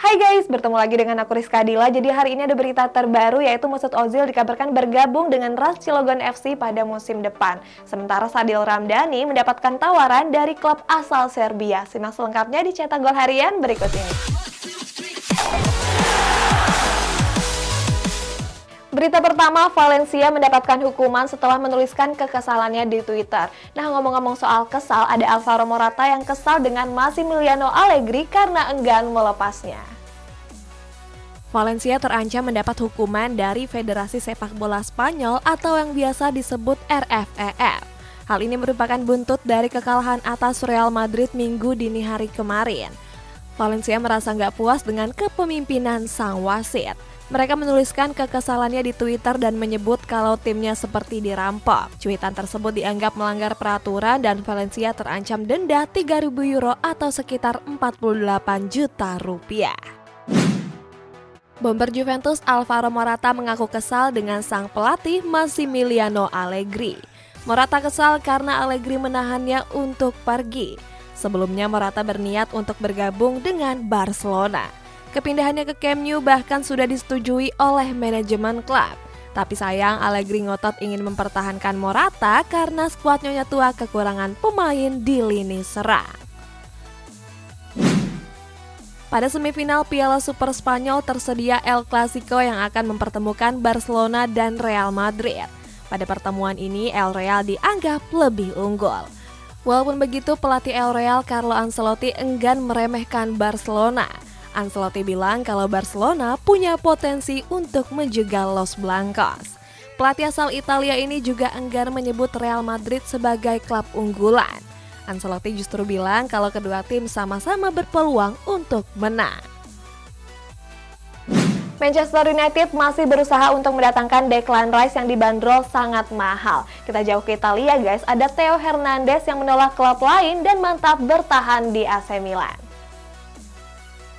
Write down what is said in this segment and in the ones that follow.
Hai guys, bertemu lagi dengan aku Rizka Adila. Jadi hari ini ada berita terbaru yaitu Mesut Ozil dikabarkan bergabung dengan RAS Cilegon FC pada musim depan. Sementara Sadil Ramdhani mendapatkan tawaran dari klub asal Serbia. Simak selengkapnya di Cetak Gol Harian berikut ini. Berita pertama, Valencia mendapatkan hukuman setelah menuliskan kekesalannya di Twitter. Nah, ngomong-ngomong soal kesal, ada Alvaro Morata yang kesal dengan Massimiliano Allegri karena enggan melepasnya. Valencia terancam mendapat hukuman dari Federasi Sepak Bola Spanyol atau yang biasa disebut RFEF. Hal ini merupakan buntut dari kekalahan atas Real Madrid Minggu dini hari kemarin. Valencia merasa nggak puas dengan kepemimpinan sang wasit. Mereka menuliskan kekesalannya di Twitter dan menyebut kalau timnya seperti dirampok. Cuitan tersebut dianggap melanggar peraturan dan Valencia terancam denda 3.000 euro atau sekitar 48 juta rupiah. Bomber Juventus Alvaro Morata mengaku kesal dengan sang pelatih Massimiliano Allegri. Morata kesal karena Allegri menahannya untuk pergi. Sebelumnya Morata berniat untuk bergabung dengan Barcelona. Kepindahannya ke Camp Nou bahkan sudah disetujui oleh manajemen klub. Tapi sayang Allegri ngotot ingin mempertahankan Morata karena skuad Nyonya Tua kekurangan pemain di lini serang. Pada semifinal Piala Super Spanyol tersedia El Clasico yang akan mempertemukan Barcelona dan Real Madrid. Pada pertemuan ini El Real dianggap lebih unggul. Walaupun begitu pelatih El Real Carlo Ancelotti enggan meremehkan Barcelona. Ancelotti bilang kalau Barcelona punya potensi untuk menjegal Los Blancos. Pelatih asal Italia ini juga enggan menyebut Real Madrid sebagai klub unggulan. Ancelotti justru bilang kalau kedua tim sama-sama berpeluang untuk menang. Manchester United masih berusaha untuk mendatangkan Declan Rice yang dibanderol sangat mahal. Kita jauh ke Italia guys, ada Theo Hernandez yang menolak klub lain dan mantap bertahan di AC Milan.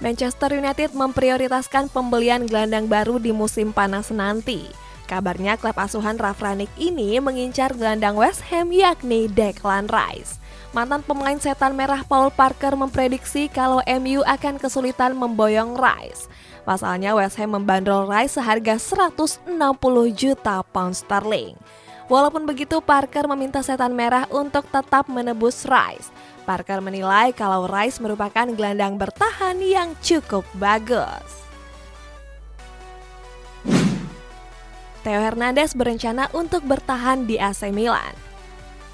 Manchester United memprioritaskan pembelian gelandang baru di musim panas nanti. Kabarnya klub asuhan Ralf Rangnick ini mengincar gelandang West Ham yakni Declan Rice. Mantan pemain setan merah Paul Parker memprediksi kalau MU akan kesulitan memboyong Rice. Pasalnya West Ham membandrol Rice seharga 160 juta pound sterling. Walaupun begitu Parker meminta setan merah untuk tetap menebus Rice. Parker menilai kalau Rice merupakan gelandang bertahan yang cukup bagus. Theo Hernandez berencana untuk bertahan di AC Milan.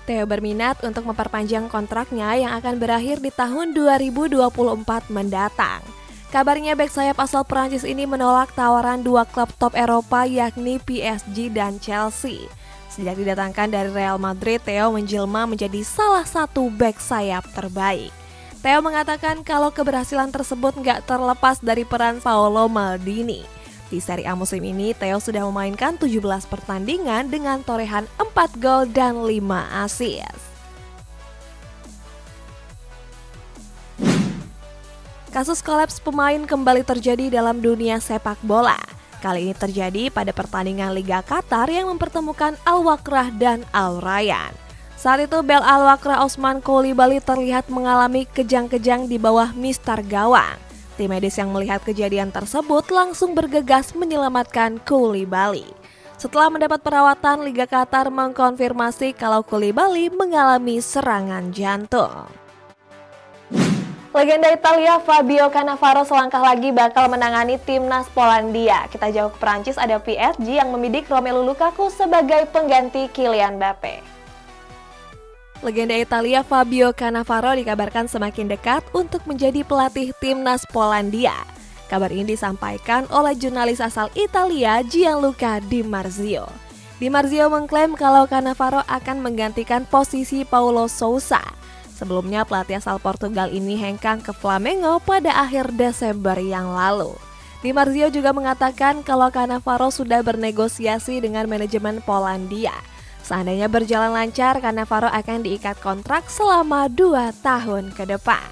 Theo berminat untuk memperpanjang kontraknya yang akan berakhir di tahun 2024 mendatang. Kabarnya bek sayap asal Prancis ini menolak tawaran dua klub top Eropa yakni PSG dan Chelsea. Sejak didatangkan dari Real Madrid, Theo menjelma menjadi salah satu bek sayap terbaik. Theo mengatakan kalau keberhasilan tersebut nggak terlepas dari peran Paolo Maldini. Di Serie A musim ini, Theo sudah memainkan 17 pertandingan dengan torehan 4 gol dan 5 assist. Kasus kolaps pemain kembali terjadi dalam dunia sepak bola. Kali ini terjadi pada pertandingan Liga Qatar yang mempertemukan Al Wakrah dan Al Rayyan. Saat itu bel Al Wakrah Osman Coulibaly terlihat mengalami kejang-kejang di bawah mistar gawang. Tim medis yang melihat kejadian tersebut langsung bergegas menyelamatkan Coulibaly. Setelah mendapat perawatan, Liga Qatar mengkonfirmasi kalau Coulibaly mengalami serangan jantung. Legenda Italia Fabio Cannavaro selangkah lagi bakal menangani timnas Polandia. Kita jauh ke Prancis, ada PSG yang membidik Romelu Lukaku sebagai pengganti Kylian Mbappe. Legenda Italia Fabio Cannavaro dikabarkan semakin dekat untuk menjadi pelatih timnas Polandia. Kabar ini disampaikan oleh jurnalis asal Italia Gianluca Di Marzio. Di Marzio mengklaim kalau Cannavaro akan menggantikan posisi Paulo Sousa. Sebelumnya pelatih asal Portugal ini hengkang ke Flamengo pada akhir Desember yang lalu. Di Marzio juga mengatakan kalau Cannavaro sudah bernegosiasi dengan manajemen Polandia. Seandainya berjalan lancar, Cannavaro akan diikat kontrak selama 2 tahun ke depan.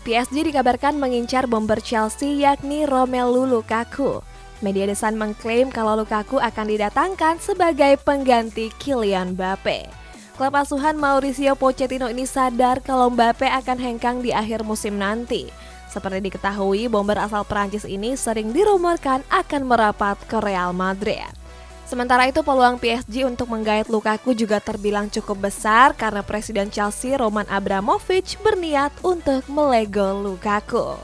PSG dikabarkan mengincar bomber Chelsea yakni Romelu Lukaku. Media The Sun mengklaim kalau Lukaku akan didatangkan sebagai pengganti Kylian Mbappe. Klub asuhan Mauricio Pochettino ini sadar kalau Mbappe akan hengkang di akhir musim nanti. Seperti diketahui, bomber asal Prancis ini sering dirumorkan akan merapat ke Real Madrid. Sementara itu peluang PSG untuk menggait Lukaku juga terbilang cukup besar karena Presiden Chelsea Roman Abramovich berniat untuk melego Lukaku.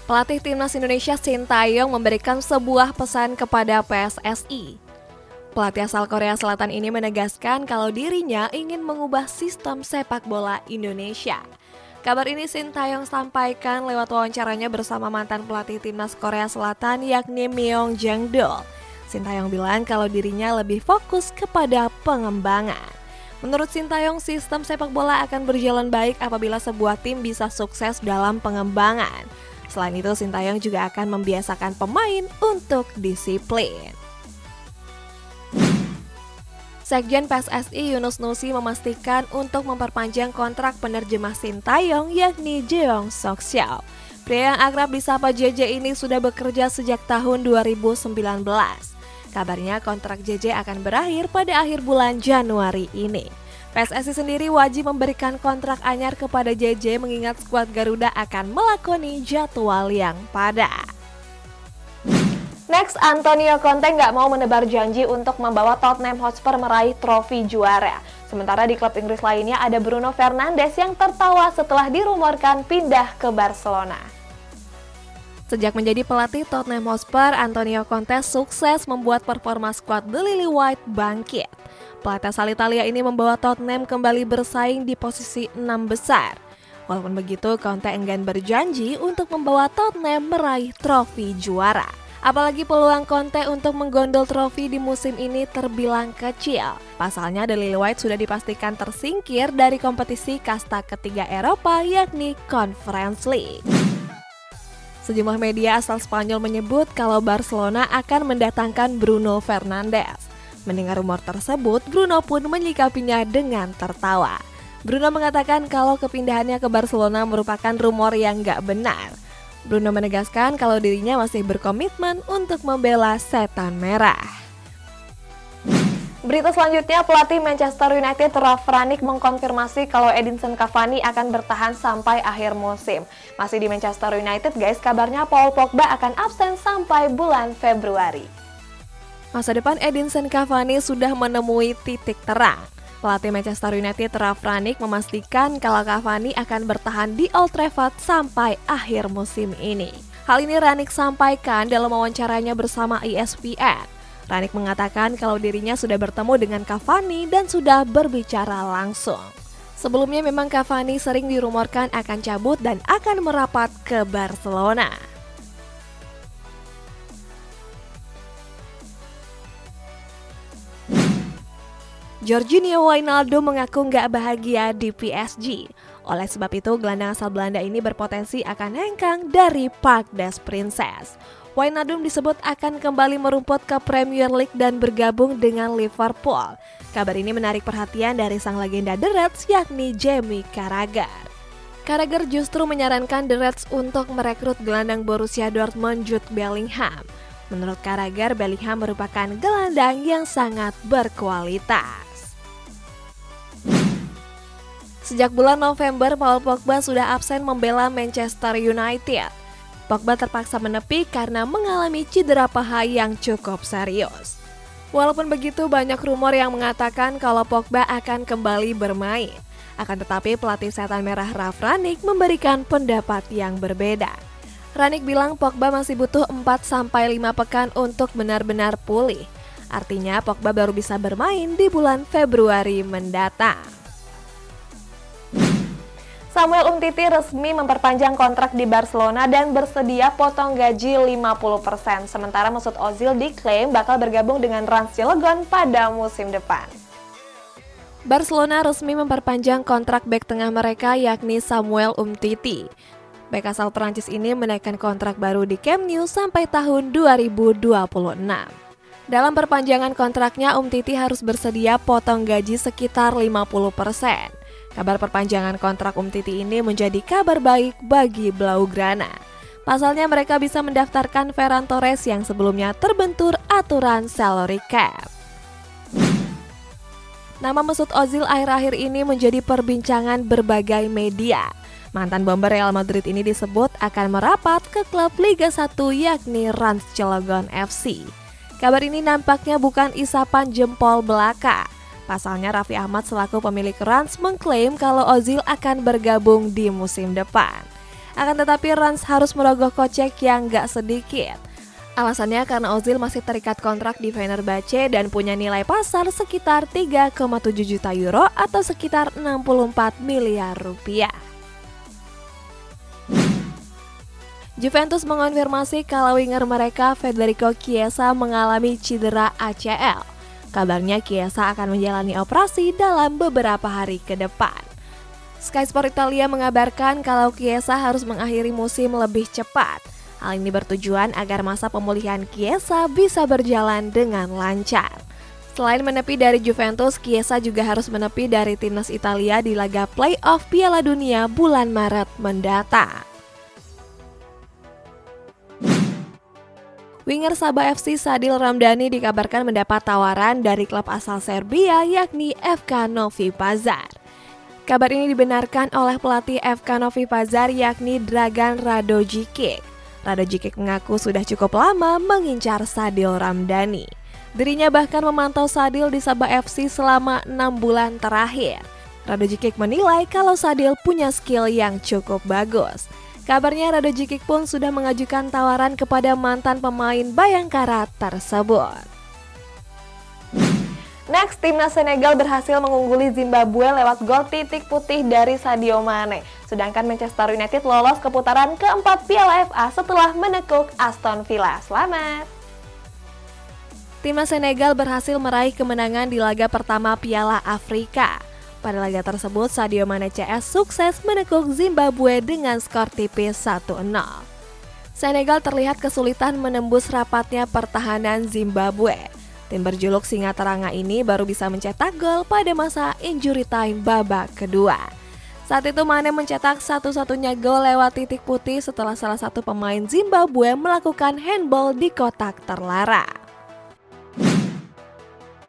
Pelatih Timnas Indonesia Sintayong memberikan sebuah pesan kepada PSSI. Pelatih asal Korea Selatan ini menegaskan kalau dirinya ingin mengubah sistem sepak bola Indonesia. Kabar ini Sintayong sampaikan lewat wawancaranya bersama mantan pelatih Timnas Korea Selatan yakni Myung Jang-dol. Sintayong bilang kalau dirinya lebih fokus kepada pengembangan. Menurut Sintayong, sistem sepak bola akan berjalan baik apabila sebuah tim bisa sukses dalam pengembangan. Selain itu, Sintayong juga akan membiasakan pemain untuk disiplin. Sekjen PSSI Yunus Nusi memastikan untuk memperpanjang kontrak penerjemah Sintayong yakni Jeong Sok Xiao. Pria yang akrab disapa JJ ini sudah bekerja sejak tahun 2019. Kabarnya kontrak JJ akan berakhir pada akhir bulan Januari ini. PSSI sendiri wajib memberikan kontrak anyar kepada JJ mengingat skuad Garuda akan melakoni jadwal yang padat. Next, Antonio Conte nggak mau menebar janji untuk membawa Tottenham Hotspur meraih trofi juara. Sementara di klub Inggris lainnya ada Bruno Fernandes yang tertawa setelah dirumorkan pindah ke Barcelona. Sejak menjadi pelatih Tottenham Hotspur, Antonio Conte sukses membuat performa skuad The Lily White bangkit. Pelatih asal Italia ini membawa Tottenham kembali bersaing di posisi 6 besar. Walaupun begitu, Conte enggan berjanji untuk membawa Tottenham meraih trofi juara. Apalagi peluang Conte untuk menggondol trofi di musim ini terbilang kecil. Pasalnya The Lily White sudah dipastikan tersingkir dari kompetisi kasta ketiga Eropa yakni Conference League. Sejumlah media asal Spanyol menyebut kalau Barcelona akan mendatangkan Bruno Fernandes. Mendengar rumor tersebut, Bruno pun menyikapinya dengan tertawa. Bruno mengatakan kalau kepindahannya ke Barcelona merupakan rumor yang gak benar. Bruno menegaskan kalau dirinya masih berkomitmen untuk membela setan merah. Berita selanjutnya, pelatih Manchester United Ralf Rangnick mengkonfirmasi kalau Edinson Cavani akan bertahan sampai akhir musim. Masih di Manchester United guys, kabarnya Paul Pogba akan absen sampai bulan Februari. Masa depan Edinson Cavani sudah menemui titik terang. Pelatih Manchester United Ralf Rangnick memastikan kalau Cavani akan bertahan di Old Trafford sampai akhir musim ini. Hal ini Rangnick sampaikan dalam wawancaranya bersama ESPN. Rangnick mengatakan kalau dirinya sudah bertemu dengan Cavani dan sudah berbicara langsung. Sebelumnya memang Cavani sering dirumorkan akan cabut dan akan merapat ke Barcelona. Georginio Wijnaldum mengaku nggak bahagia di PSG. Oleh sebab itu, gelandang asal Belanda ini berpotensi akan hengkang dari Parc des Princes. Wijnaldum disebut akan kembali merumput ke Premier League dan bergabung dengan Liverpool. Kabar ini menarik perhatian dari sang legenda The Reds yakni Jamie Carragher. Carragher justru menyarankan The Reds untuk merekrut gelandang Borussia Dortmund Jude Bellingham. Menurut Carragher, Bellingham merupakan gelandang yang sangat berkualitas. Sejak bulan November, Paul Pogba sudah absen membela Manchester United. Pogba terpaksa menepi karena mengalami cedera paha yang cukup serius. Walaupun begitu, banyak rumor yang mengatakan kalau Pogba akan kembali bermain. Akan tetapi, pelatih setan merah Ralf Rangnick memberikan pendapat yang berbeda. Rangnick bilang Pogba masih butuh 4-5 pekan untuk benar-benar pulih. Artinya, Pogba baru bisa bermain di bulan Februari mendatang. Samuel Umtiti resmi memperpanjang kontrak di Barcelona dan bersedia potong gaji 50%. Sementara Mesut Ozil diklaim bakal bergabung dengan Rans Cilegon pada musim depan. Barcelona resmi memperpanjang kontrak bek tengah mereka yakni Samuel Umtiti. Bek asal Prancis ini menaikkan kontrak baru di Camp Nou sampai tahun 2026. Dalam perpanjangan kontraknya, Umtiti harus bersedia potong gaji sekitar 50%. Kabar perpanjangan kontrak Umtiti ini menjadi kabar baik bagi Blaugrana. Pasalnya mereka bisa mendaftarkan Ferran Torres yang sebelumnya terbentur aturan salary cap. Nama Mesut Ozil akhir-akhir ini menjadi perbincangan berbagai media. Mantan bomber Real Madrid ini disebut akan merapat ke klub Liga 1 yakni Rans Cilegon FC. Kabar ini nampaknya bukan isapan jempol belaka. Pasalnya Raffi Ahmad selaku pemilik Rans mengklaim kalau Ozil akan bergabung di musim depan. Akan tetapi Rans harus merogoh kocek yang gak sedikit. Alasannya karena Ozil masih terikat kontrak di Fenerbahce dan punya nilai pasar sekitar 3,7 juta euro atau sekitar 64 miliar rupiah. Juventus mengonfirmasi kalau winger mereka Federico Chiesa mengalami cedera ACL. Kabarnya Chiesa akan menjalani operasi dalam beberapa hari ke depan. Sky Sport Italia mengabarkan kalau Chiesa harus mengakhiri musim lebih cepat. Hal ini bertujuan agar masa pemulihan Chiesa bisa berjalan dengan lancar. Selain menepi dari Juventus, Chiesa juga harus menepi dari timnas Italia di laga playoff Piala Dunia bulan Maret mendatang. Winger Sabah FC Sadil Ramdhani dikabarkan mendapat tawaran dari klub asal Serbia yakni FK Novi Pazar. Kabar ini dibenarkan oleh pelatih FK Novi Pazar yakni Dragan Radojicic. Radojicic mengaku sudah cukup lama mengincar Sadil Ramdhani. Dirinya bahkan memantau Sadil di Sabah FC selama 6 bulan terakhir. Radojicic menilai kalau Sadil punya skill yang cukup bagus. Kabarnya Radojicic pun sudah mengajukan tawaran kepada mantan pemain Bayangkara tersebut. Next, timnas Senegal berhasil mengungguli Zimbabwe lewat gol titik putih dari Sadio Mane. Sedangkan Manchester United lolos ke putaran keempat Piala FA setelah menekuk Aston Villa. Selamat! Timnas Senegal berhasil meraih kemenangan di laga pertama Piala Afrika. Pada laga tersebut, Sadio Mane CS sukses menekuk Zimbabwe dengan skor tipis 1-0. Senegal terlihat kesulitan menembus rapatnya pertahanan Zimbabwe. Tim berjuluk Singa Teranga ini baru bisa mencetak gol pada masa injury time babak kedua. Saat itu Mane mencetak satu-satunya gol lewat titik putih setelah salah satu pemain Zimbabwe melakukan handball di kotak terlarang.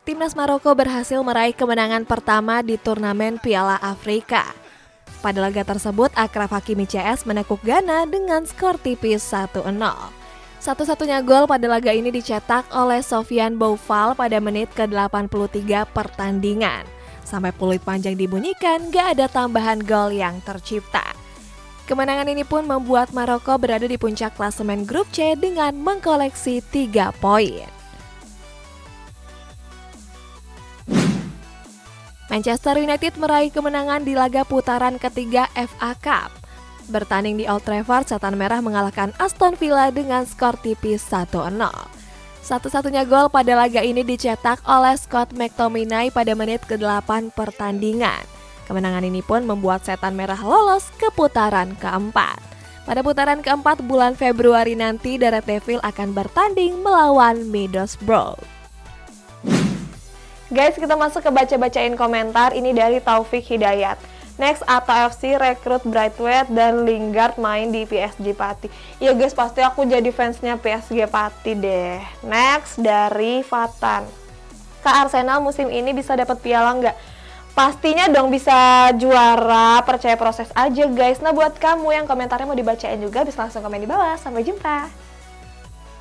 Timnas Maroko berhasil meraih kemenangan pertama di turnamen Piala Afrika. Pada laga tersebut, Achraf Hakimi CS menekuk Ghana dengan skor tipis 1-0. Satu-satunya gol pada laga ini dicetak oleh Sofiane Boufal pada menit ke-83 pertandingan. Sampai peluit panjang dibunyikan, gak ada tambahan gol yang tercipta. Kemenangan ini pun membuat Maroko berada di puncak klasemen grup C dengan mengkoleksi 3 poin. Manchester United meraih kemenangan di laga putaran ketiga FA Cup. Bertanding di Old Trafford, Setan Merah mengalahkan Aston Villa dengan skor tipis 1-0. Satu-satunya gol pada laga ini dicetak oleh Scott McTominay pada menit ke-8 pertandingan. Kemenangan ini pun membuat Setan Merah lolos ke putaran keempat. Pada putaran keempat bulan Februari nanti, The Red Devil akan bertanding melawan Middlesbrough. Guys, kita masuk ke baca-bacain komentar. Ini dari Taufik Hidayat. Next, Atta FC rekrut Braithwaite dan Lingard main di PSG Pati. Iya guys, pasti aku jadi fansnya PSG Pati deh. Next, dari Fatan. Kak, Arsenal musim ini bisa dapat piala nggak? Pastinya dong bisa juara, percaya proses aja guys. Nah buat kamu yang komentarnya mau dibacain juga bisa langsung komen di bawah. Sampai jumpa.